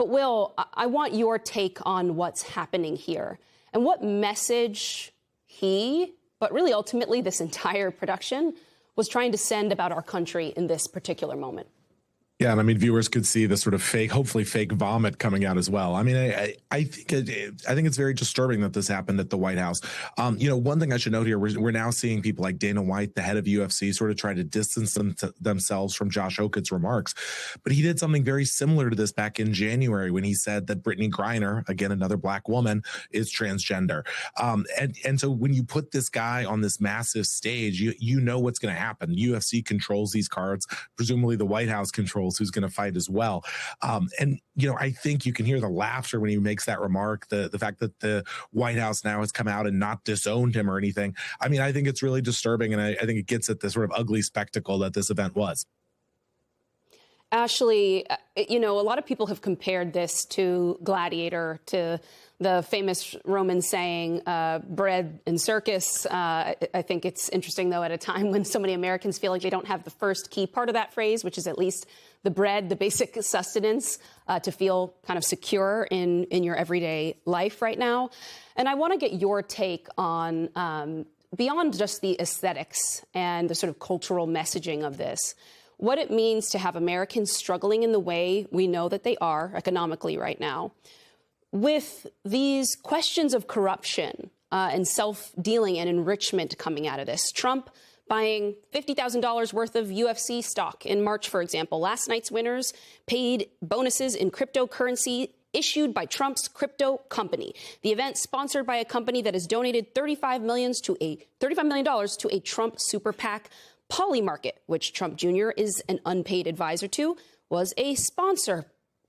But Will, I want your take on what's happening here and what message he, but really ultimately this entire production, was trying to send about our country in this particular moment. Yeah, and I mean, viewers could see the sort of fake, hopefully fake vomit coming out as well. I mean, I think it's very disturbing that this happened at the White House. One thing I should note here, we're now seeing people like Dana White, the head of UFC, sort of try to distance themselves from Josh Okoth's remarks. But he did something very similar to this back in January when he said that Brittany Griner, again, another black woman, is transgender. And so when you put this guy on this massive stage, you know what's going to happen. UFC controls these cards. Presumably the White House controls who's going to fight as well. I think you can hear the laughter when he makes that remark, the fact that the White House now has come out and not disowned him or anything. I mean, I think it's really disturbing, and I think it gets at the sort of ugly spectacle that this event was. Ashley, a lot of people have compared this to Gladiator, to the famous Roman saying, bread and circus. I think it's interesting, though, at a time when so many Americans feel like they don't have the first key part of that phrase, which is at least the bread, the basic sustenance, to feel kind of secure in your everyday life right now. And I want to get your take on, beyond just the aesthetics and the sort of cultural messaging of this, what it means to have Americans struggling in the way we know that they are economically right now, with these questions of corruption and self-dealing and enrichment coming out of this. Trump buying $50,000 worth of UFC stock in March, for example. Last night's winners paid bonuses in cryptocurrency issued by Trump's crypto company. The event, sponsored by a company that has donated $35 million to a Trump super PAC, Polymarket, which Trump Jr. is an unpaid advisor to, was a sponsor.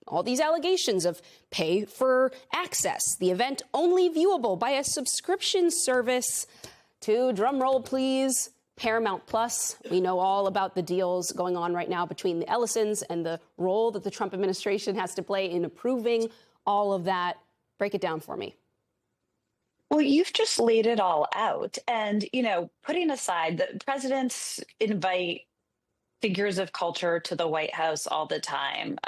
All these allegations of pay for access, the event only viewable by a subscription service to, drumroll please, Paramount Plus. We know all about the deals going on right now between the Ellisons and the role that the Trump administration has to play in approving all of that. Break it down for me. Well, you've just laid it all out. And, putting aside that presidents invite figures of culture to the White House all the time,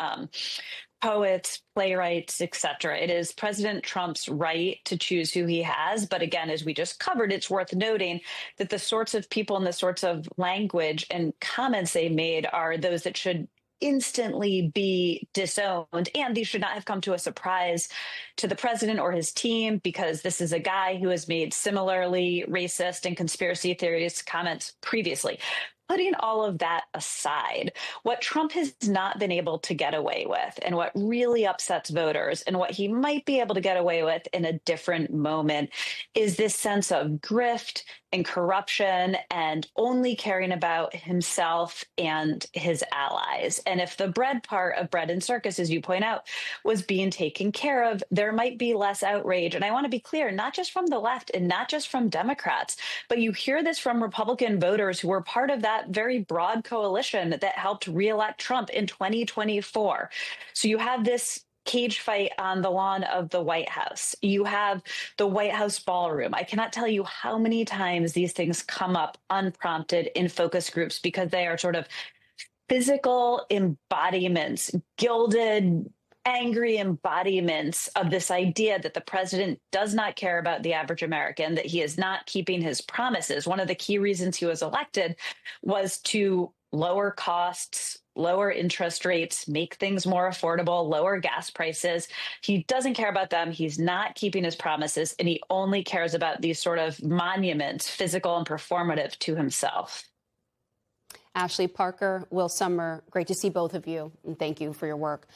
poets, playwrights, etc. It is President Trump's right to choose who he has. But again, as we just covered, it's worth noting that the sorts of people and the sorts of language and comments they made are those that should instantly be disowned. And these should not have come to a surprise to the president or his team, because this is a guy who has made similarly racist and conspiracy theorist comments previously. Putting all of that aside, what Trump has not been able to get away with, and what really upsets voters, and what he might be able to get away with in a different moment, is this sense of grift and corruption and only caring about himself and his allies. And if the bread part of bread and circus, as you point out, was being taken care of, there might be less outrage. And I want to be clear, not just from the left and not just from Democrats, but you hear this from Republican voters who were part of that very broad coalition that helped reelect Trump in 2024. So you have this cage fight on the lawn of the White House. You have the White House ballroom. I cannot tell you how many times these things come up unprompted in focus groups, because they are sort of physical embodiments, gilded, angry embodiments of this idea that the president does not care about the average American, that he is not keeping his promises. One of the key reasons he was elected was to lower costs, lower interest rates, make things more affordable, lower gas prices. He doesn't care about them. He's not keeping his promises, and he only cares about these sort of monuments, physical and performative, to himself. Ashley Parker, Will Sommer, great to see both of you, and thank you for your work.